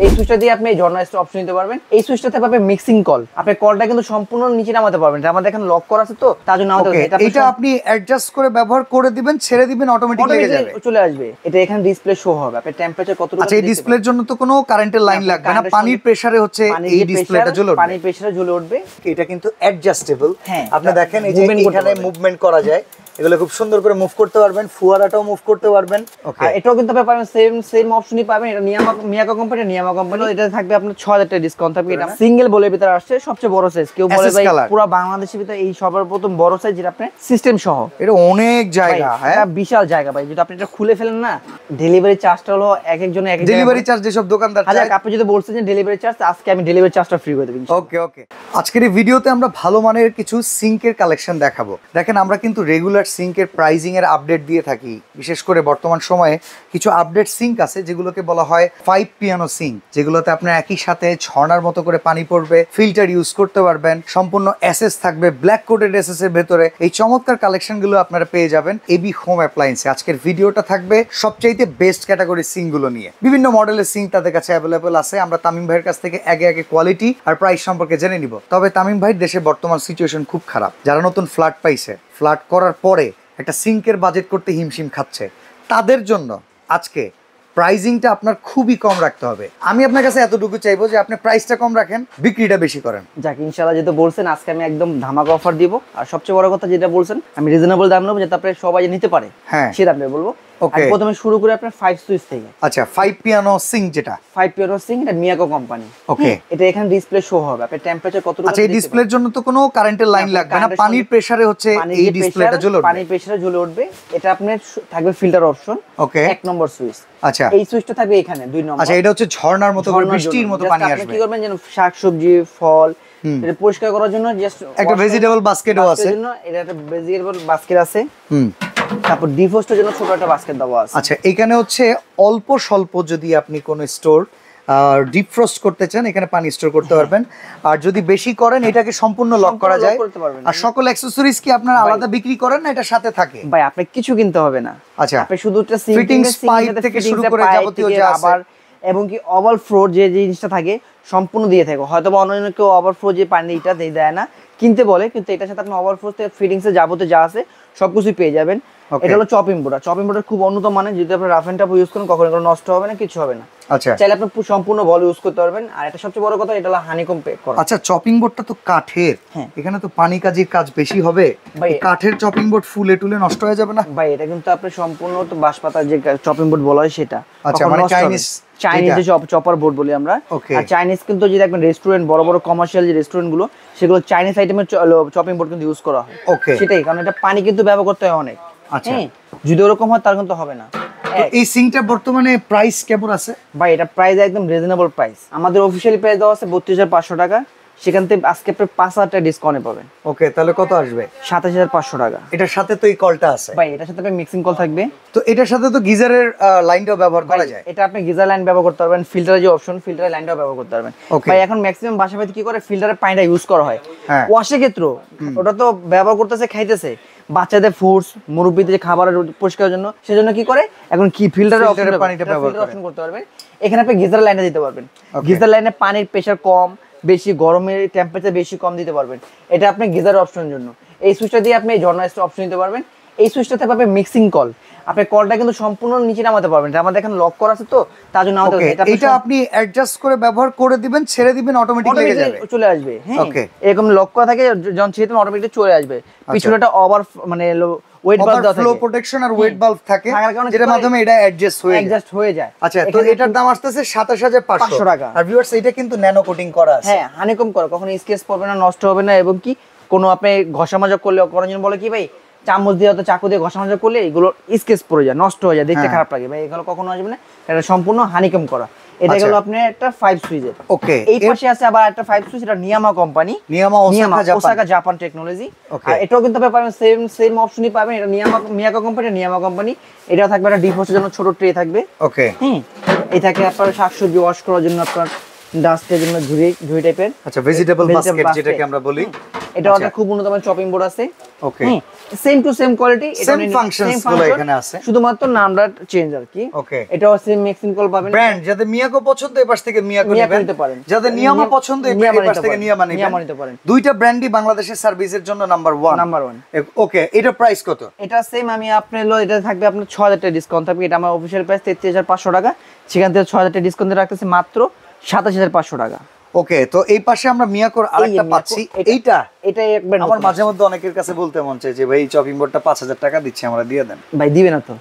এই সুইচটা দিয়ে আপনি ঝর্ণা স্টার অপশন নিতে পারবেন। এই সুইচটাতে পাবেন মিক্সিং কল, আপনি কলটা কিন্তু সম্পূর্ণ নিচে নামাতে পারবেন। আমাদের এখানে লক করা আছে তো তার জন্য নামাতে পারবেন। এটা আপনি অ্যাডজাস্ট করে ব্যবহার করে দিবেন, ছেড়ে দিবেন, অটোমেটিক লেগে যাবে, চলে আসবে। এটা এখানে ডিসপ্লে শো হবে আপনি টেম্পারেচার কতটুকু। আচ্ছা, এই ডিসপ্লের জন্য তো কোনো কারেন্টের লাইন লাগবে না, পানির প্রেসারে হচ্ছে এই ডিসপ্লেটা জ্বলে উঠবে, পানির প্রেসারে জ্বলে উঠবে। এটা কিন্তু অ্যাডজাস্টেবল। আপনি দেখেন এই যে এখানে মুভমেন্ট করা যায়, এগুলো খুব সুন্দর করে মুভ করতে পারবেন, ফুয়ারাটাও মুভ করতে পারবেন। ওকে, আর এটাও কিন্তু আপনি পাবেন সেম অপশনই পাবেন। এটা মিয়াকো কোম্পানি, এটা থাকবে আপনার 6000 টাকা ডিসকাউন্ট থাকবে। এটা সিঙ্গেল বলের ভিতরে আসছে, সবচেয়ে বড় সাইজ। কেউ বলে ভাই পুরো বাংলাদেশের ভিতরে এই সবার প্রথম বড় সাইজ, যেটা আপনি সিস্টেম সহ। এটা অনেক জায়গা, হ্যাঁ এটা বিশাল জায়গা ভাই। যদি আপনি এটা খুলে ফেলেন না, ডেলিভারি চার্জটা হলো এক একজনে এক এক ডেলিভারি চার্জ যেসব দোকানদার চায়। আপনি যদি বলছেন যে ডেলিভারি চার্জ, আজকে আমি ডেলিভারি চার্জটা ফ্রি করে দেব। ওকে ওকে, আজকের এই ভিডিওতে আমরা ভালো মানের কিছু সিঙ্কের কালেকশন দেখাবো। দেখেন, আমরা কিন্তু রেগুলার সিঙ্কের প্রাইজিং এর আপডেট দিয়ে থাকি। বিশেষ করে বর্তমান সময়ে কিছু আপডেট সিঙ্ক আছে যেগুলোকে বলা হয় 5 পিয়ানো সিঙ্ক, যেগুলোতে আপনার একই সাথে ঝর্ণার মতো করে পানি পড়বে, ফিল্টার ইউজ করতে পারবেন, সম্পূর্ণ এসএস থাকবে, ব্ল্যাক কোটেড এসএস এর ভেতরে। এই চমৎকার কালেকশন গুলো আপনারা পেয়ে যাবেন এবি হোম অ্যাপ্লায়েন্সে। আজকের ভিডিওটা থাকবে সবচাইতে বেস্ট ক্যাটাগরি সিঙ্ক গুলো নিয়ে। বিভিন্ন মডেলের সিঙ্ক তাদের কাছে অ্যাভেলেবল আছে। আমরা তামিম ভাইয়ের কাছ থেকে আগে কোয়ালিটি আর প্রাইস সম্পর্কে জেনে নিব। তবে তামিম ভাইয়ের দেশের বর্তমান সিচুয়েশন খুব খারাপ। যারা নতুন ফ্ল্যাট পাইছে, ফ্ল্যাট করার পরে একটা সিঙ্কের বাজেট করতে হিমশিম খাচ্ছে, তাদের জন্য আজকে প্রাইজিংটা আপনার খুবই কম রাখতে হবে। আমি আপনার কাছে এতটুকু চাইবো যে আপনি প্রাইসটা কম রাখেন, বিক্রিটা বেশি করেন। যাক, ইনশাআল্লাহ যেটা বলছেন আজকে আমি একদম ধামাকা অফার দিব। আর সবচেয়ে বড় কথা যেটা বলছেন, আমি রিজনেবল দাম নেবো যাতে আপনি সবাই নিতে পারে, হ্যাঁ সে দামে বলবো। ওকে, প্রথমে শুরু করে আপনার 5 সুইচ থেকে। আচ্ছা, 5 পিয়ানো সিঙ্ক, যেটা 5 পিয়ানো সিঙ্ক, এটা মিয়াকো কোম্পানি। ওকে, এটা এখানে ডিসপ্লে শো হবে, আপনি টেম্পারেচার কতটুকু। আচ্ছা, এই ডিসপ্লের জন্য তো কোনো কারেন্টের লাইন লাগবে না, পানির প্রেসারে হচ্ছে এই ডিসপ্লেটা জ্বলে উঠবে, পানির প্রেসারে জ্বলে উঠবে। এটা আপনার থাকবে ফিল্টার অপশন। ওকে, 1 নম্বর সুইচ। আচ্ছা, এই সুইচটা থাকবে এখানে 2 নম্বর। আচ্ছা, এটা হচ্ছে ঝর্ণার মতো করে বৃষ্টির মতো পানি আসবে। আপনি কি করবেন, যেন শাকসবজি ফল এটা পরিষ্কার করার জন্য জাস্ট একটা ভেজিটেবল বাস্কেটও আছে। এটা একটা ভেজিটেবল বাস্কেট আছে। তারপর ডিফ্রস্টের জন্য ছোট একটা বাস্কেট দেওয়া আছে। আচ্ছা, এখানে হচ্ছে অল্প স্বল্প যদি আপনি কোনো স্টোর ডিফ্রস্ট করতে চান, এখানে পানি স্টোর করতে পারবেন। আর যদি বেশি করেন, এটাকে সম্পূর্ণ লক করা যায়। আর সকল অ্যাকসেসরিজ কি আপনারা আলাদা বিক্রি করেন না এটার সাথে থাকে? ভাই, আপনি কিছু কিনতে হবে না। আচ্ছা, আপনি শুধু একটা ফিটিংস পাইপ থেকে শুরু করে যাবতীয় যা আছে, এবং কি ওভার ফ্লো যে জিনিসটা থাকে সম্পূর্ণ দিয়ে থাকে। হয়তো বা অন্য কেউ ওভার ফ্লো যে পানিটা দেয় না, কিনতে বলে, কিন্তু এটার সাথে আপনি ওভার ফ্লো থেকে ফিটিংস এর যাবতীয় যা আছে সবকিছু পেয়ে যাবেন। এটা হলো চপিং বোর্ড। চপিং বোর্ডের খুব উন্নত মানের, যদি আপনি রাফ এন্ড টাফ ইউজ করেন কখনো কোনো নষ্ট হবে না, কিছু হবে না। আচ্ছা, চাইলে আপনি সম্পূর্ণ বল ইউজ করতে পারবেন। আর এটা সবচেয়ে বড় কথা, এটা হলো হানিকম পেক করা। আচ্ছা, চপিং বোর্ডটা তো কাঠের, এখানে তো পানি কাজের কাজ বেশি হবে। কাঠের চপিং বোর্ড ফুলে টুলে নষ্ট হয়ে যাবে না? ভাই, এটা কিন্তু আপনি সম্পূর্ণ তো বাঁশপাতার যে চপিং বোর্ড বলা হয় সেটা। আচ্ছা, মানে চাইনিজ যে চপার বোর্ড বলি আমরা। আর চাইনিজ কিন্তু যে দেখবেন রেস্টুরেন্ট, বড় বড় কমার্শিয়াল যে রেস্টুরেন্ট গুলো, সেগুলো চাইনিজ আইটেমের চপিং বোর্ড কিন্তু ইউজ করা হয়। সেটাই কারণ এটা পানি কিন্তু ব্যবহার করতে হয় অনেক। আচ্ছা, যদি ওরকম হয় তার কিন্তু হবে না। এই সিঙ্কটা বর্তমানে প্রাইস কেমন আছে? ভাই, এটা প্রাইস একদম রিজনেবল প্রাইস। আমাদের অফিশিয়ালি প্রাইস দেওয়া আছে 32,500 টাকা। সেখান থেকে আজকে আপনি 5,000 টাকা ডিসকাউন্টে পাবেন। ওকে, তাহলে কত আসবে? 27,500 টাকা। এটার সাথে তো এই কলটা আছে। ভাই, এটার সাথে মিক্সিং কল থাকবে। তো এটার সাথে তো গিজারের লাইনটাও ব্যবহার করা যায়। এটা আপনি গিজার লাইন ব্যবহার করতে পারবেন, ফিল্টারের যে অপশন, ফিল্টারের লাইনটাও ব্যবহার করতে পারবেন। ভাই, এখন ম্যাক্সিমাম বাসাবাড়িতে কি করে, ফিল্টারের পানিটা ইউজ করা হয় ওয়াশের ক্ষেত্রে। ওটা তো ব্যবহার করতেছে, খাইতেছে, বাচ্চাদের ফুডস, মুরব্বিদের যে খাবারের পরিষ্কারের জন্য, সেজন্য কি করে এখন কি ফিল্টারের পানিটা ব্যবহার করতে পারবেন। এখানে আপনি গিজার লাইনে দিতে পারবেন। গিজার লাইনে পানির প্রেসার কম বেশি, গরমের টেম্পারেচার বেশি কম দিতে পারবেন। এটা আপনি গিজার অপশনের জন্য। এই সুইচটা দিয়ে আপনি ঝর্ণা স্টার অপশন নিতে পারবেন। এই সুইচটাতে পাবেন মিক্সিং কল, আপনি কলটা কিন্তু সম্পূর্ণ নিচে নামাতে পারবেন। আমাদের এখানে লক করা আছে তো তার জন্য নামাতে পারবেন। এটা আপনি অ্যাডজাস্ট করে ব্যবহার করে দিবেন, ছেড়ে দিবেন, অটোমেটিক লেগে যাবে, চলে আসবে। হ্যাঁ, এরকম লক করা থাকে, যখন ছেড়ে দিবেন অটোমেটিক চলে আসবে। পিছনেটা ওভার মানে ওয়েট বাল্ব দাও থাকে, ফ্লো প্রোটেকশন আর ওয়েট বাল্ব থাকে, যেটার মাধ্যমে এটা অ্যাডজাস্ট হয়ে যায়। আচ্ছা, তো এটার দাম আসছে 27,500 টাকা। আর ভিউয়ার্স, এটা কিন্তু ন্যানো কোটিং করা আছে। হ্যাঁ, হানিকম করা, কখনো স্কেচ পড়বে না, নষ্ট হবে না। এবং কি কোনো আপনি ঘষা মাজা করলে, করার বলে কি ভাই, চামচ দিয়ে অথবা চাকু দিয়ে ঘষা মাজা করলে এগুলো স্কেচ পড়ে যায়, নষ্ট হয়ে যায়, দেখতে খারাপ লাগে ভাই। এগুলো কখনো আসবে না, এটা সম্পূর্ণ হানিকম করা। এটা গেল আপনার একটা 5 সুইচের। ওকে, এই পাশে আছে আবার একটা 5 সুইচ, এটা নিয়ামা কোম্পানি, ওসাকা জাপান টেকনোলজি। আর এটাও কিন্তু আপনি পাবেন সেম অপশনই পাবেন। এটা মিয়াকো কোম্পানি। এটাও থাকবে একটা ডিফ্রস্টের জন্য ছোট ট্রে থাকবে। ওকে, এই থাকে আপনার শাকসবজি ওয়াশ করার জন্য, আপনার ডাস্টের জন্য ঝুড়ি টাইপের। আচ্ছা, ভেজিটেবল বাস্কেট যেটাকে আমরা বলি। এটা ওটা খুব উন্নত মানের চপিং বোর্ড আছে। Okay, same to same quality, same functions গুলো এখানে আছে, শুধুমাত্র নামটা চেঞ্জ আর কি। ওকে, এটাও সেম ম্যাক্সিম কল পাবেন। ব্র্যান্ড যাদের মিয়াকো পছন্দ এই পাশ থেকে মিয়াকো নিতে পারেন, যাদের নিয়ামা পছন্দ এই পাশ থেকে নিয়ামা নিতে পারেন। দুইটা ব্র্যান্ডই বাংলাদেশের সার্ভিসের জন্য নাম্বার 1। ওকে, এটা প্রাইস কত? এটা সেম আমি আপনার এটা থাকবে আপনার 6000 টাকা ডিসকাউন্ট থাকবে। এটা আমার অফিশিয়াল প্রাইস 33500 টাকা, সেখান থেকে 6000 টাকা ডিসকাউন্ট দিয়ে রাখতেছি মাত্র 27500 টাকা। ওকে, তো এই পাশে আমরা মিয়াকোর আরেকটা পাচ্ছি, এটা একবার আমার মাঝে মধ্যে অনেকের কাছে বলতে মন চায় যে ভাই এই চপিং বোর্ডটা 5000 টাকা দিচ্ছি, আমরা দিয়ে দেন। ভাই দিবে না তো,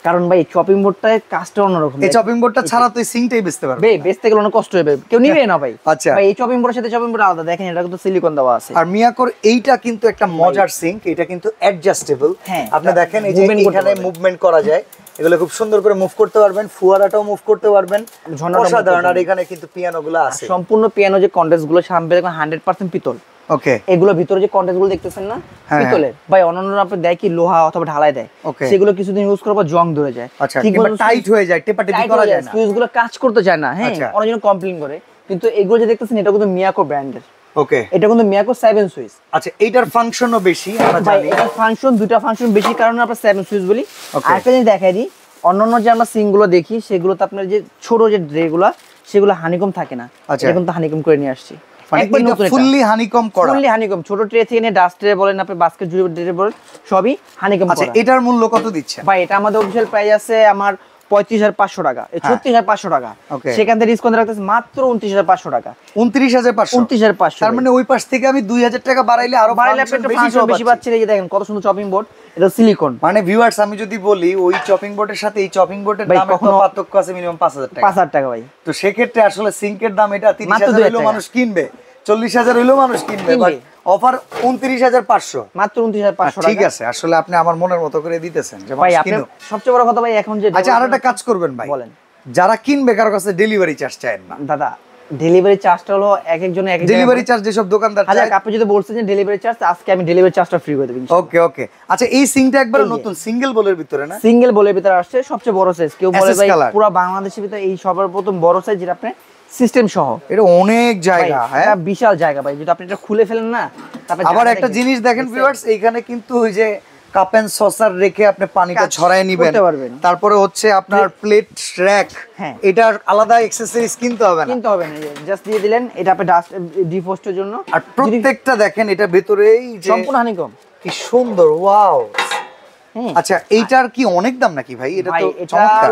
কারণ ভাই চপিং বোর্ডটায় কাজটা অন্যরকম। এই চপিং বোর্ডটা ছাড়া তুই সিংটাই বেচতে পারবে, ভাই বেচতে গেলে অনেক কষ্ট হবে, কেউ নিবে না ভাই। আচ্ছা ভাই এই চপিং বোর্ডের সাথে চপিং বোর্ড আলাদা, দেখেন এটা কিন্তু সিলিকন দেওয়া আছে। আর মিয়াকোর এইটা কিন্তু একটা মজার সিঙ্ক, এটা কিন্তু অ্যাডজাস্টেবল। আপনি দেখেন এই যে এখানে মুভমেন্ট করা যায়, এগুলো খুব সুন্দর করে মুভ করতে পারবেন, ফুয়ারাটাও মুভ করতে পারবেন, অসাধারণ। আর এখানে কিন্তু পিয়ানো গুলো আছে, সম্পূর্ণ পিয়ানো যে কন্টেন্টস গুলো সামনে দেখবেন 100% পিতল। ওকে, এগুলো ভিতরে যে কন্টেন্টস গুলো দেখতেছেন না পিতলের, ভাই অন্যান্য আপনি দেয় কি লোহা অথবা ঢালাই দেয়, সেগুলো কিছুদিন ইউজ করার পর জং ধরে যায়, ঠিক টাইট হয়ে যায়, টেপাটেপি করা যায় না, সুইচ গুলো কাজ করতে চায় না। হ্যাঁ, অনেকজন কমপ্লেইন করে, কিন্তু এগুলো যে দেখতেছেন এটা কিন্তু মিয়াকো ব্র্যান্ডের। ওকে, এটা কিন্তু মিয়াকো 7 সুইচ। আচ্ছা, এইটার ফাংশনও বেশি, আমরা জানি এটার ফাংশন দুটো ফাংশন বেশি, কারণে আমরা 7 সুইচ বলি। আরেকটা জিনিস দেখাই দিই, অন্যান্য যে আমরা সিং গুলো দেখি সেগুলোতে আপনার যে ছোট যে ড্রে গুলো সেগুলো হানিকম থাকে না, এটা কিন্তু হানিকম করে নিয়ে আসছি, একবার নতুন, ফুললি হানিকম করা, ফুললি হানিকম। ছোট ট্রে থেকে নিয়ে ডাস্ট ট্রে বলেন, আপনি বাস্কেট জুড়ে ট্রে বলেন, সবই হানিকম করা। আচ্ছা, এটার মূল্য কত দিচ্ছেন? ভাই এটা আমাদের অফিশিয়াল প্রাইস আছে আমার 35500 টাকা, 36500 টাকা, সেখান থেকে ডিসকাউন্ট রাখতেছে মাত্র 29500 টাকা। 29500 তার মানে ওই পাশ থেকে আমি 2000 টাকা বাড়াইলে আরো বেশি পাচ্ছি। এই যে দেখেন কত সুন্দর চপিং বোর্ড, এটা সিলিকন। মানে ভিউয়ার্স, আমি যদি বলি ওই চপিং বোর্ডের সাথে এই চপিং বোর্ডের দামে কত পার্থক্য আছে, মিনিমাম 5000 টাকা, 5000 টাকা ভাই। তো সেক্ষেত্রে আসলে সিঙ্কের দাম এটা 30000 হইলো মানুষ কিনবে, 40000 হইলো মানুষ কিনবে, বাট অফার 29500, মাত্র 29500 টাকা। ঠিক আছে, আসলে আপনি আমার মনের মতো করে দিতেছেন যে ভাই আপনি সবচেয়ে বড় কথা ভাই এখন যে আচ্ছা আরেকটা কাজ করবেন ভাই, বলেন, যারা কিনবে কারো কাছে ডেলিভারি চার্জ চায় না দাদা, ডেলিভারি চার্জটা হলো এক একজনের এক এক ডেলিভারি চার্জ যেসব দোকানদার চায়। আচ্ছা, আপনি যদি বলছেন যে ডেলিভারি চার্জ, আজকে আমি ডেলিভারি চার্জটা ফ্রি করে দেব। ওকে ওকে, আচ্ছা এই সিংটা একবার নতুন সিঙ্গেল বলের ভিতরে না, সিঙ্গেল বলের ভিতরে আসছে, সবচেয়ে বড় সাইজ। কেউ বলে ভাই পুরো বাংলাদেশের ভিতরে এই সবার প্রথম বড় সাইজ, যেটা আপনি সিস্টেম সহ, এটা অনেক জায়গা, হ্যাঁ বিশাল জায়গা ভাই, যদি আপনি এটা খুলে ফেলেন না। আবার একটা জিনিস দেখেন ভিউয়ার্স, এইখানে কিন্তু ওই যে কাপ এন্ড সসার রেখে আপনি পানিটা ছড়ায় নেবেন, তারপরে হচ্ছে আপনার প্লেট র‍্যাক, এটার আলাদা অ্যাকসেসরিজ কিনতে হবে না, জাস্ট দিয়ে দিলেন, এটা আপনি ডাস্ট ডিফোস্টের জন্য। আর প্রত্যেকটা দেখেন এটা ভেতরেই সম্পূর্ণ হানিকম, কি সুন্দর, ওয়াও। আচ্ছা, এইটার কি অনেক দাম নাকি ভাই? এটা তো চমৎকার,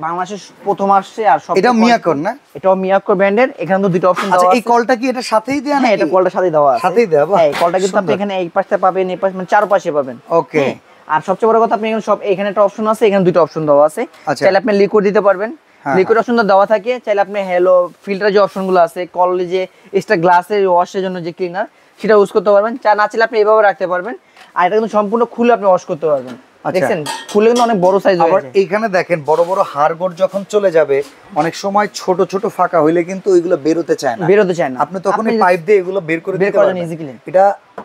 বাংলাদেশে প্রথম আসছে। আর সব এটা মিয়াকোর না, এটাও মিয়াকোর ব্র্যান্ডের। এখানে তো দুটো অপশন দেওয়া আছে। আচ্ছা, এই কলটা কি এটা সাথেই দেয়া নাকি? হ্যাঁ, এটা কলটা সাথেই দেওয়া আছে, সাথেই দেওয়া। হ্যাঁ, এই কলটা কিন্তু আপনি এখানে এই পাশে পাবেন, এই পাশে মানে চারপাশে পাবেন। ওকে, আর সবচেয়ে বড় কথা, আপনি এখানে সব এখানে একটা অপশন আছে, এখানে দুটো অপশন দেওয়া আছে। চাইলে আপনি লিকুইড দিতে পারবেন, লিকুইড অপশনটা দেওয়া থাকে। চাইলে আপনি হ্যালো ফিল্টার যে অপশনগুলো আছে, কল যে এক্সট্রা গ্লাসের ওয়াশের জন্য যে ক্লিনার, সেটা ইউজ করতে পারবেন। না চাইলে আপনি এভাবে রাখতে পারবেন। আর এটা কিন্তু সম্পূর্ণ খুলে আপনি ওয়াশ করতে পারবেন। দেখছেন, খুলে কিন্তু অনেক বড় সাইজ হয়ে যায়। এইখানে দেখেন বড় বড় হাড়গোড় যখন চলে যাবে, অনেক সময় ছোট ছোট ফাঁকা হইলে কিন্তু ওইগুলো বেরোতে চায় না, আপনি তখন পাইপ দিয়ে এগুলো বের করে দিতে পারবেন ইজিলি। এটা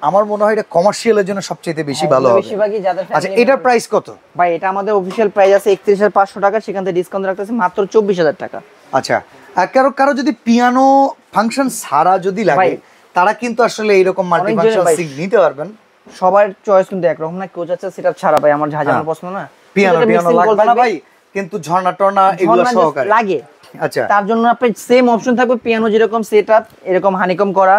আমার মনে হয় এটা কমার্শিয়ালের জন্য সবচেয়ে বেশি ভালো হবে। আচ্ছা, এটার প্রাইস কত ভাই? এটা আমাদের অফিশিয়াল প্রাইস আছে 31500 টাকা, সেখান থেকে ডিসকাউন্ট রাখতেছে মাত্র 24000 টাকা। আচ্ছা, আর কারো যদি পিয়ানো ফাংশন ছাড়া যদি লাগে, তারা কিন্তু আসলে এরকম মাল্টি ফাংশন সিং নিতে পারবেন। সবার চয়েস কিন্তু একরকম না, কেউ চাচ্ছে সেটা ছাড়া। ভাই আমার ঝাঁঝানো পছন্দ না, পিয়ানো লাগবে না ভাই, কিন্তু ঝর্ণা টর্না এগুলো সহকারে লাগে। আচ্ছা, তার জন্য আপনি সেম অপশন থাকবে, পিয়ানো যেরকম সেটআপ এরকম হানিকম করা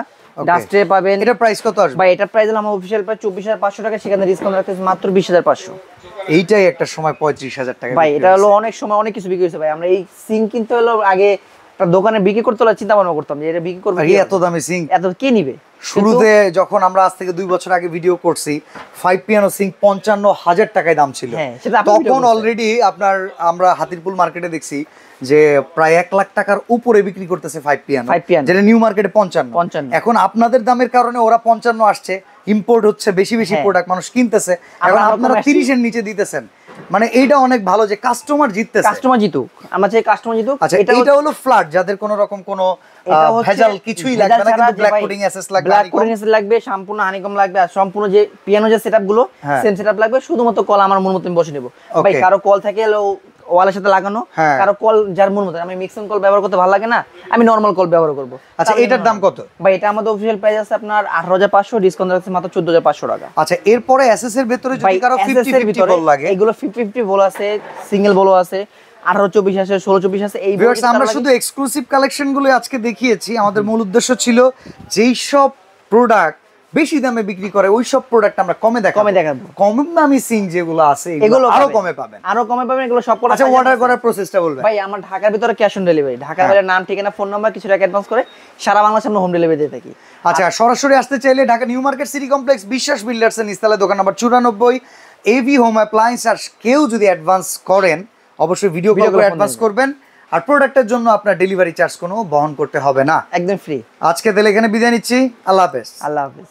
ডাস্টে পাবেন। এটা প্রাইস কত আসবে ভাই? এটা প্রাইস হলো আমার অফিশিয়াল প্রাইস 24500 টাকা, সেখানে ডিসকাউন্ট রাখতেছে মাত্র 20500। এইটাই একটা সময় 35000 টাকা ভাই। এটা হলো অনেক সময় অনেক কিছু বিক্রি হয়েছে ভাই। আমরা এই সিং কিনতে হলো আগে একটা দোকানে বিক্রি করতে হলে চিন্তা ভাবনা করতাম যে এটা বিক্রি করবে, এত দামি সিং এত কে নিবে। শুরুতে যখন আমরা আজ থেকে 2 বছর আগে ভিডিও করছি, 5 পিয়ানো সিং 55000 টাকায় দাম ছিল। তখন অলরেডি আমরা হাতিরপুল মার্কেটে দেখছি যে প্রায় 1 লাখ টাকার উপরে বিক্রি করতেছে 5 পিয়ানো, যেটা নিউ মার্কেটে 55। এখন আপনাদের দামের কারণে ওরা 55 আসছে, ইম্পোর্ট হচ্ছে, বেশি বেশি প্রোডাক্ট মানুষ কিনতেছে, এখন আপনারা 30 এর নিচে দিতেছেন। মানে এইটা অনেক ভালো যে কাস্টমার জিততেছে, কাস্টমার জিতুক, আমরা চাই কাস্টমার জিতুক। আচ্ছা, এটা হলো ফ্ল্যাট, যাদের কোনো রকম কোনো ভেজাল কিছুই লাগবে না, কিন্তু ব্ল্যাক কোডিং এসএস লাগবে, ব্ল্যাক কোডিং এসএস লাগবে, সম্পূর্ণ হানিকম লাগবে, আর সম্পূর্ণ যে পিয়ানো যে সেটআপ গুলো সেম সেটআপ লাগবে। শুধুমাত্র কল আমার মন মতন বসে নেব ভাই। কারো কল থাকে ওয়ালের সাথে লাগানো, কারো কল যার মন মতো, আমি মিক্সিং কল ব্যবহার করতে ভালো লাগে না, আমি নরমাল কল ব্যবহার করব। আচ্ছা এটার দাম কত ভাই? এটা আমাদের অফিশিয়াল প্রাইস আছে আপনার 18500, ডিসকাউন্ট আছে মাত্র 14500 টাকা। আচ্ছা এরপরে এসএস এর ভিতরে যদি কারো 50-50 বল লাগে, এগুলো 50-50 বল আছে, সিঙ্গেল বল আছে, 18-24 আছে, 16-24 আছে। এই ভিউয়ার্স আমরা শুধু এক্সক্লুসিভ কালেকশন গুলো আজকে দেখিয়েছি। আমাদের মূল উদ্দেশ্য ছিল যেই সব প্রোডাক্ট বেশি দামে বিক্রি করে ওই সব প্রোডাক্ট আমরা কমে দেখাবো। কম দামি সিং যেগুলো আছে এগুলো আরো কমে পাবেন, এগুলো সব। আচ্ছা অর্ডার করার প্রসেসটা বলবেন ভাই? আমার ঢাকার ভিতরে ক্যাশ অন ডেলিভারি, ঢাকার বাইরে নাম, ঠিকানা, ফোন নাম্বার কিছু টাকা অ্যাডভান্স করে সারা বাংলাদেশে আমরা হোম ডেলিভারি দিয়ে থাকি। আচ্ছা সরাসরি আসতে চাইলে Dhaka new market city complex বিশ্বাস বিল্ডার্স এর নিচতলায় দোকান নাম্বার 94 এবি হোম অ্যাপ্লায়েন্স। আর কেউ যদি অ্যাডভান্স করেন অবশ্যই ভিডিও কল করে অ্যাডভান্স করবেন, আর প্রোডাক্টের জন্য আপনার ডেলিভারি চার্জ কোনো বহন করতে হবে না, একদম ফ্রি। আজকে তাহলে এখানে বিদায় নিচ্ছি, আল্লাহ হাফেজ। আল্লাহ হাফেজ।